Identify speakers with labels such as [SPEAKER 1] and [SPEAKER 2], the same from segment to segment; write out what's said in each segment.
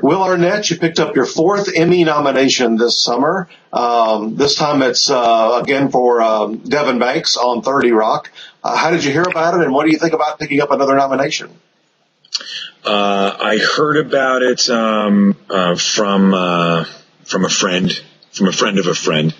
[SPEAKER 1] Will Arnett, you picked up your fourth Emmy nomination this summer. This time it's again for Devin Banks on 30 Rock. How did you hear about it, and what do you think about picking up another nomination?
[SPEAKER 2] I heard about it from a friend of a friend.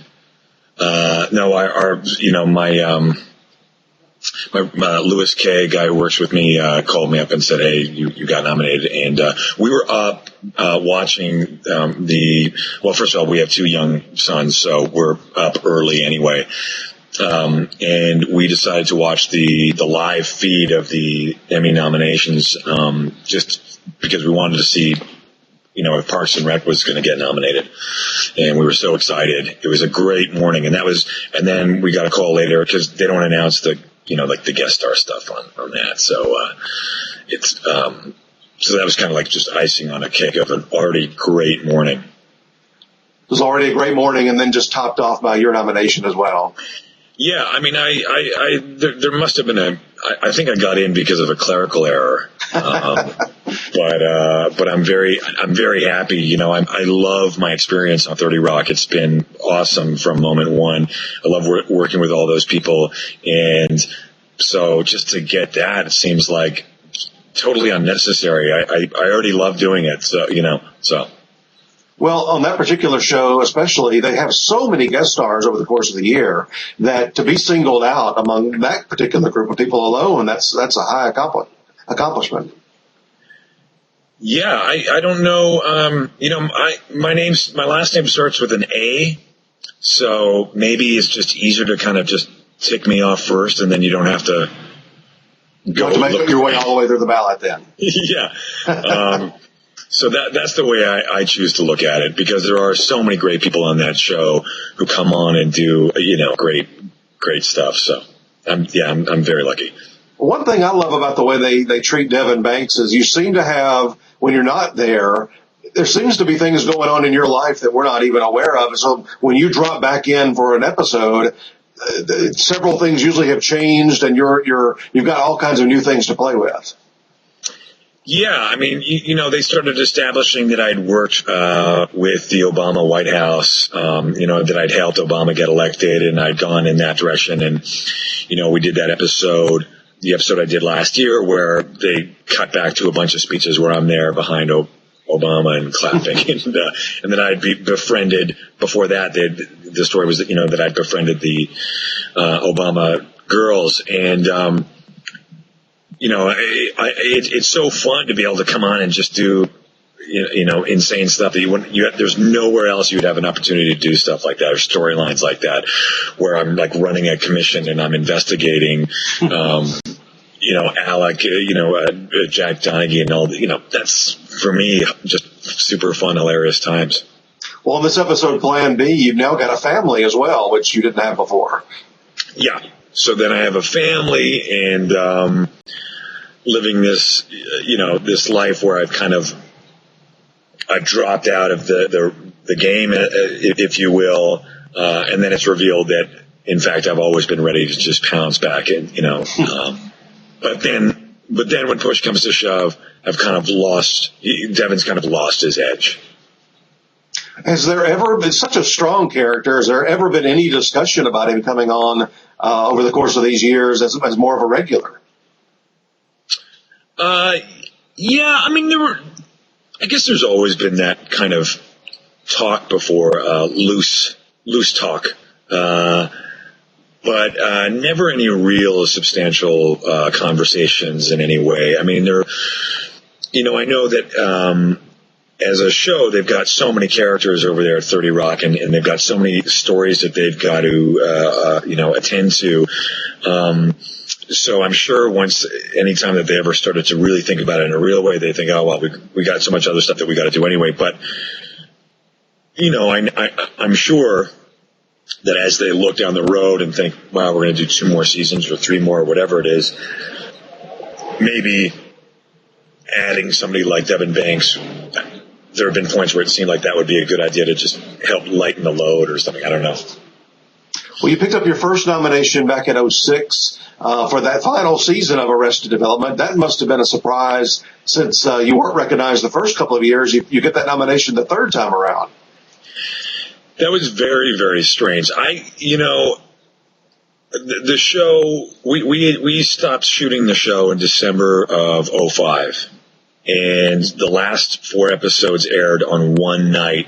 [SPEAKER 2] My Louis K guy who works with me called me up and said, "Hey, you got nominated." And we were up watching first of all, we have two young sons, so we're up early anyway. And we decided to watch the live feed of the Emmy nominations just because we wanted to see if Parks and Rec was going to get nominated. And we were so excited. It was a great morning. And then we got a call later because they don't announce the guest star stuff on that. So, so that was kind of like just icing on a cake of an already great morning.
[SPEAKER 1] It was already a great morning, and then just topped off by your nomination as well.
[SPEAKER 2] Yeah, I mean, there must have been I think I got in because of a clerical error. But I'm very happy. I love my experience on 30 Rock. It's been awesome from moment one. I love working with all those people. And so just to get that, it seems like totally unnecessary. I already love doing it. So.
[SPEAKER 1] Well, on that particular show, especially, they have so many guest stars over the course of the year that to be singled out among that particular group of people alone, that's a high accomplishment.
[SPEAKER 2] Yeah, I don't know. My last name starts with an A, so maybe it's just easier to kind of just tick me off first, and then you don't have to
[SPEAKER 1] go to make your way all the way through the ballot then.
[SPEAKER 2] Yeah. So that's the way I choose to look at it, because there are so many great people on that show who come on and do, great stuff. So I'm very lucky.
[SPEAKER 1] One thing I love about the way they treat Devin Banks is you seem to have, when you're not there seems to be things going on in your life that we're not even aware of. So when you drop back in for an episode, several things usually have changed, and you've got all kinds of new things to play with.
[SPEAKER 2] Yeah, I mean, they started establishing that I'd worked with the Obama White House, that I'd helped Obama get elected, and I'd gone in that direction. And, we did that episode, the episode I did last year, where they cut back to a bunch of speeches where I'm there behind Obama and clapping. And then I'd be befriended, before that, the story was that I'd befriended the Obama girls. And, it's so fun to be able to come on and just do, insane stuff that there's nowhere else you'd have an opportunity to do stuff like that, or storylines like that, where I'm like running a commission and I'm investigating, Alec, Jack Donaghy and all the, that's for me just super fun, hilarious times.
[SPEAKER 1] Well, in this episode, Plan B, you've now got a family as well, which you didn't have before.
[SPEAKER 2] Yeah. So then I have a family, and, living this, this life where I've dropped out of the game, if you will, and then it's revealed that, in fact, I've always been ready to just pounce back in, but then when push comes to shove, Devin's kind of lost his edge.
[SPEAKER 1] Has there ever been such a strong character? Has there ever been any discussion about him coming on over the course of these years as more of a regular?
[SPEAKER 2] Yeah, I mean, I guess there's always been that kind of talk before, loose talk, but never any real substantial conversations in any way. I mean, I know that as a show, they've got so many characters over there at 30 Rock, and they've got so many stories that they've got to attend to. So I'm sure anytime that they ever started to really think about it in a real way, they think, oh, well, we got so much other stuff that we got to do anyway. But, I'm sure that as they look down the road and think, wow, we're going to do 2 more seasons or 3 more, or whatever it is, maybe adding somebody like Devin Banks, there have been points where it seemed like that would be a good idea to just help lighten the load or something. I don't know.
[SPEAKER 1] Well, you picked up your first nomination back in '06 for that final season of Arrested Development. That must have been a surprise since you weren't recognized the first couple of years. You get that nomination the third time around.
[SPEAKER 2] That was very, very strange. The show, we stopped shooting the show in December of '05, and the last 4 episodes aired on one night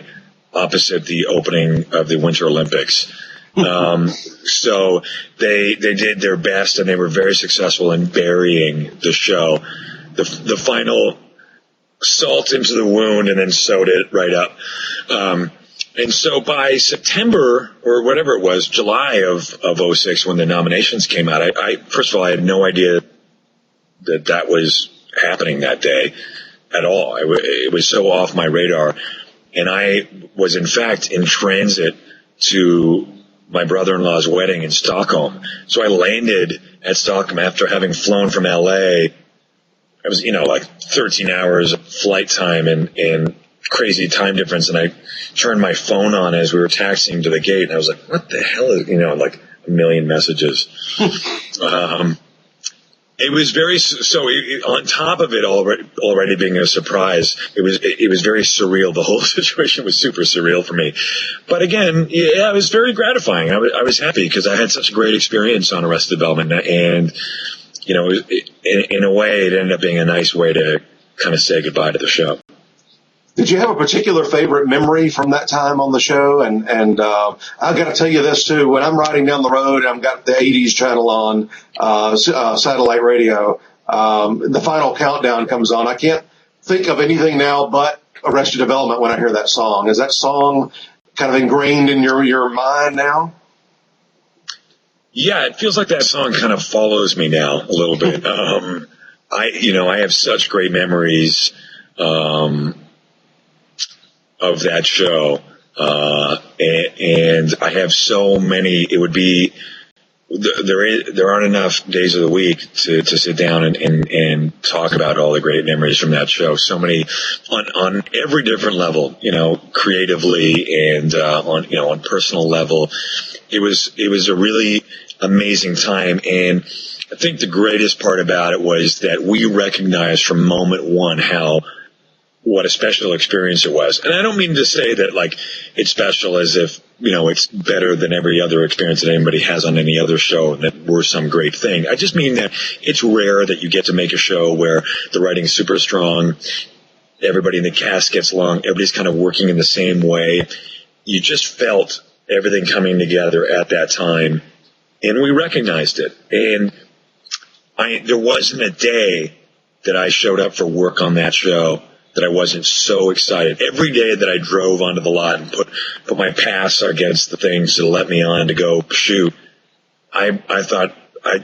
[SPEAKER 2] opposite the opening of the Winter Olympics. So they did their best, and they were very successful in burying the show. The final salt into the wound and then sewed it right up. And so by September, or whatever it was, July of '06, when the nominations came out, I first of all, I had no idea that was happening that day at all. It was so off my radar. And I was, in fact, in transit to my brother-in-law's wedding in Stockholm. So I landed at Stockholm after having flown from LA. It was, like 13 hours of flight time and crazy time difference. And I turned my phone on as we were taxiing to the gate, and I was like, what the hell is, like a million messages. It was very, on top of it already being a surprise, it was very surreal. The whole situation was super surreal for me. But again, yeah, it was very gratifying. I was happy because I had such a great experience on Arrested Development, and, in a way, it ended up being a nice way to kind of say goodbye to the show.
[SPEAKER 1] Did you have a particular favorite memory from that time on the show? And I got to tell you this too. When I'm riding down the road, I've got the '80s channel on satellite radio. The final countdown comes on. I can't think of anything now but Arrested Development when I hear that song. Is that song kind of ingrained in your mind now?
[SPEAKER 2] Yeah, it feels like that song kind of follows me now a little bit. I have such great memories of that show, and I have so many. It would be there aren't enough days of the week to sit down and talk about all the great memories from that show. So many on every different level, creatively and on personal level. It was a really amazing time, and I think the greatest part about it was that we recognized from moment one what a special experience it was. And I don't mean to say that like it's special as if, it's better than every other experience that anybody has on any other show and that we're some great thing. I just mean that it's rare that you get to make a show where the writing's super strong, everybody in the cast gets along, everybody's kind of working in the same way. You just felt everything coming together at that time, and we recognized it. And there wasn't a day that I showed up for work on that show that I wasn't so excited. Every day that I drove onto the lot and put my pass against the things to let me on to go shoot, I thought I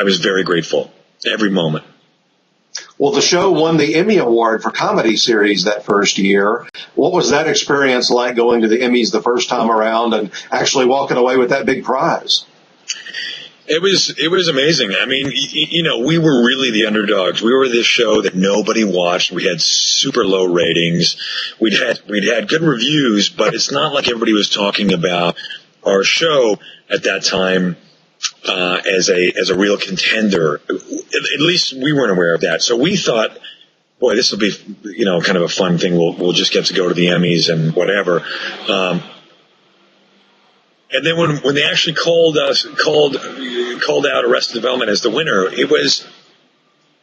[SPEAKER 2] was very grateful every moment.
[SPEAKER 1] Well, the show won the Emmy Award for Comedy Series that first year. What was that experience like, going to the Emmys the first time around and actually walking away with that big prize?
[SPEAKER 2] It was amazing. I mean, we were really the underdogs. We were this show that nobody watched. We had super low ratings. We'd had good reviews, but it's not like everybody was talking about our show at that time as a real contender. At least we weren't aware of that. So we thought, boy, this will be kind of a fun thing. We'll just get to go to the Emmys and whatever. And then when they actually called out Arrested Development as the winner, it was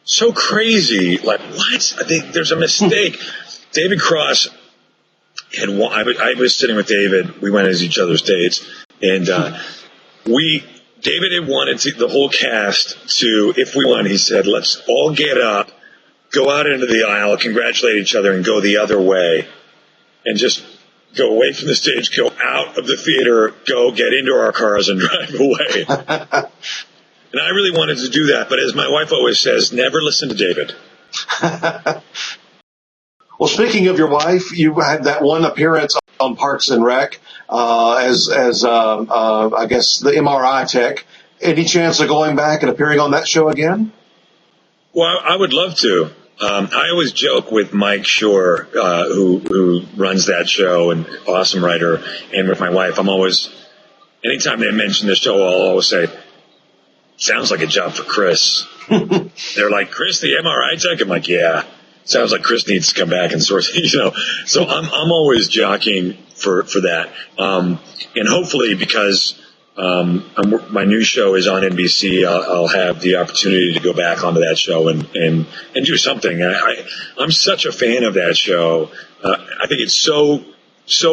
[SPEAKER 2] so crazy. Like, what? I think there's a mistake. David Cross had won. I was sitting with David. We went as each other's dates, and David had wanted the whole cast to, if we won, he said, let's all get up, go out into the aisle, congratulate each other, and go the other way, and just go away from the stage, go out of the theater, go get into our cars and drive away. And I really wanted to do that, but as my wife always says, never listen to David.
[SPEAKER 1] Well, speaking of your wife, you had that one appearance on Parks and Rec as I guess the MRI tech. Any chance of going back and appearing on that show again?
[SPEAKER 2] Well, I would love to. I always joke with Mike Shore, who runs that show and awesome writer, and with my wife, I'm always anytime they mention the show, I'll always say, sounds like a job for Chris. They're like, Chris, the MRI tech? I'm like, yeah. Sounds like Chris needs to come back and sort of, So I'm always jockeying for that. And hopefully because my new show is on NBC, I'll have the opportunity to go back onto that show and do something. I'm such a fan of that show. I think it's so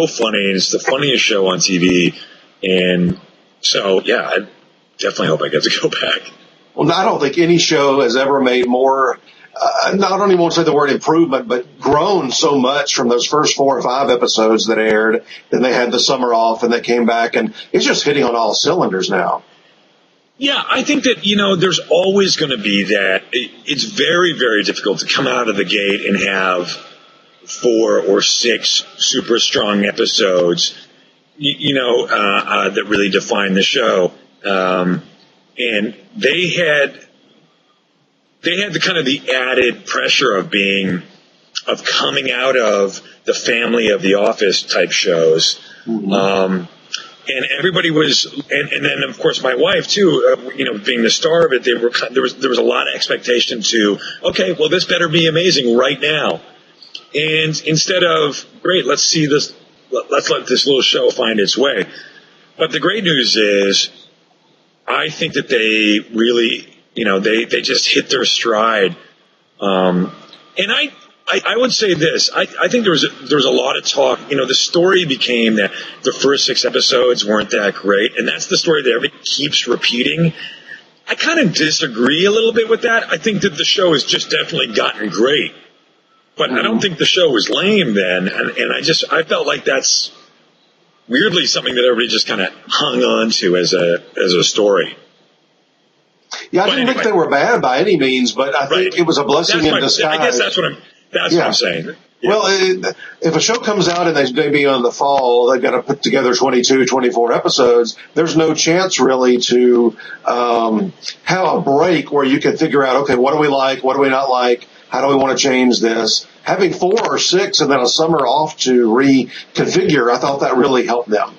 [SPEAKER 2] funny, and it's the funniest show on TV. And so, yeah, I definitely hope I get to go back.
[SPEAKER 1] Well, I don't think any show has ever made more, I don't even want to say the word improvement, but grown so much from those first 4 or 5 episodes that aired. Then they had the summer off and they came back, and it's just hitting on all cylinders now.
[SPEAKER 2] Yeah, I think that, there's always going to be that. It's very, very difficult to come out of the gate and have 4 or 6 super strong episodes, that really define the show. And they had the kind of the added pressure of coming out of the family of The Office type shows. Mm-hmm. And everybody was, and then of course my wife too, being the star of it, there was a lot of expectation to, okay, well this better be amazing right now. And instead of, great, let's let this little show find its way. But the great news is, I think that they really, they just hit their stride. And I would say this, I think there was a lot of talk, the story became that the first 6 episodes weren't that great, and that's the story that everybody keeps repeating. I kind of disagree a little bit with that. I think that the show has just definitely gotten great, but I don't think the show was lame then, and I felt like that's weirdly something that everybody just kind of hung on to as a story.
[SPEAKER 1] Yeah, I didn't think they were bad by any means, but I think it was a blessing in disguise. I
[SPEAKER 2] guess that's what I'm saying. Yeah.
[SPEAKER 1] Well, if a show comes out and they debut in the fall, they've got to put together 22, 24 episodes. There's no chance really to have a break where you can figure out, okay, what do we like, what do we not like, how do we want to change this? Having 4 or 6 and then a summer off to reconfigure, I thought that really helped them.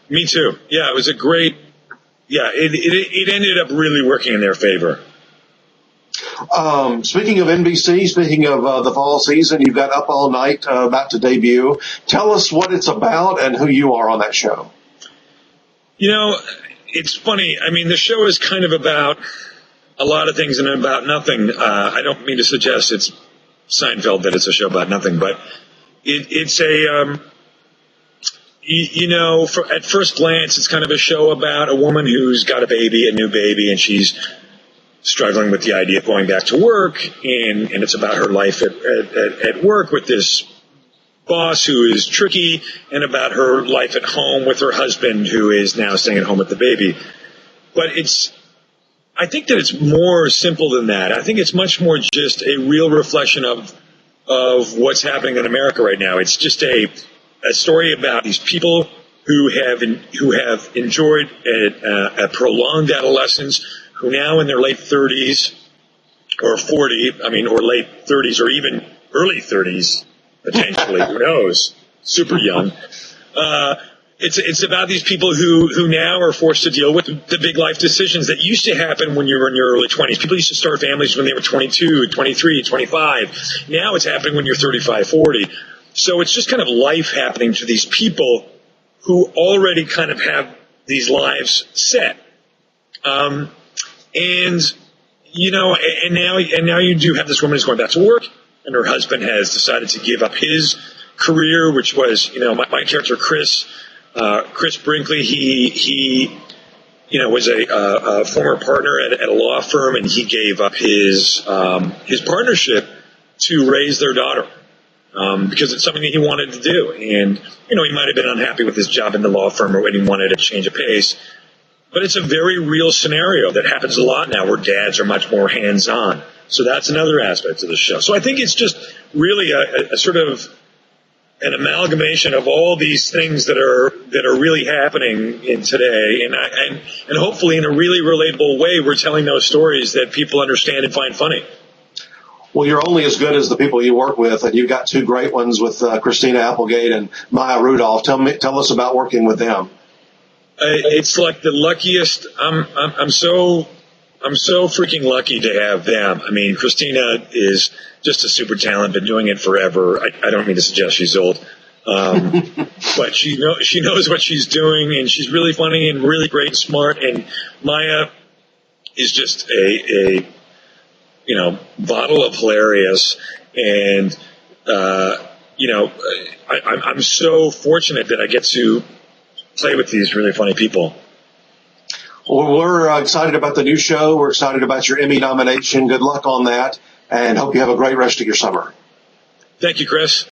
[SPEAKER 2] Me too. Yeah, it was a great. Yeah, it ended up really working in their favor.
[SPEAKER 1] Speaking of NBC, speaking of the fall season, you've got Up All Night about to debut. Tell us what it's about and who you are on that show.
[SPEAKER 2] It's funny. I mean, the show is kind of about a lot of things and about nothing. I don't mean to suggest it's Seinfeld that it's a show about nothing, but it's a, at first glance, it's kind of a show about a woman who's got a new baby, and she's struggling with the idea of going back to work, and it's about her life at work with this boss who is tricky, and about her life at home with her husband who is now staying at home with the baby. But I think that it's more simple than that. I think it's much more just a real reflection of what's happening in America right now. It's just a story about these people who have enjoyed a prolonged adolescence, who now in their late 30s or 40, or late 30s or even early 30s, potentially, who knows, super young. It's about these people who now are forced to deal with the big life decisions that used to happen when you were in your early 20s. People used to start families when they were 22, 23, 25. Now it's happening when you're 35, 40. So it's just kind of life happening to these people who already kind of have these lives set. And now you do have this woman who's going back to work, and her husband has decided to give up his career, which was, my character, Chris Brinkley, he was a former partner at a law firm, and he gave up his partnership to raise their daughter, because it's something that he wanted to do. And, he might have been unhappy with his job in the law firm, or when he wanted a change of pace. But it's a very real scenario that happens a lot now, where dads are much more hands-on. So that's another aspect of the show. So I think it's just really a sort of an amalgamation of all these things that are really happening in today, and hopefully in a really relatable way, we're telling those stories that people understand and find funny.
[SPEAKER 1] Well, you're only as good as the people you work with, and you've got 2 great ones with Christina Applegate and Maya Rudolph. Tell us about working with them.
[SPEAKER 2] It's like the luckiest. I'm so freaking lucky to have them. I mean, Christina is just a super talent, been doing it forever. I don't mean to suggest she's old. But she knows what she's doing, and she's really funny and really great and smart. And Maya is just a bottle of hilarious. And I'm so fortunate that I get to play with these really funny people.
[SPEAKER 1] Well, we're excited about the new show. We're excited about your Emmy nomination. Good luck on that, and hope you have a great rest of your summer.
[SPEAKER 2] Thank you, Chris.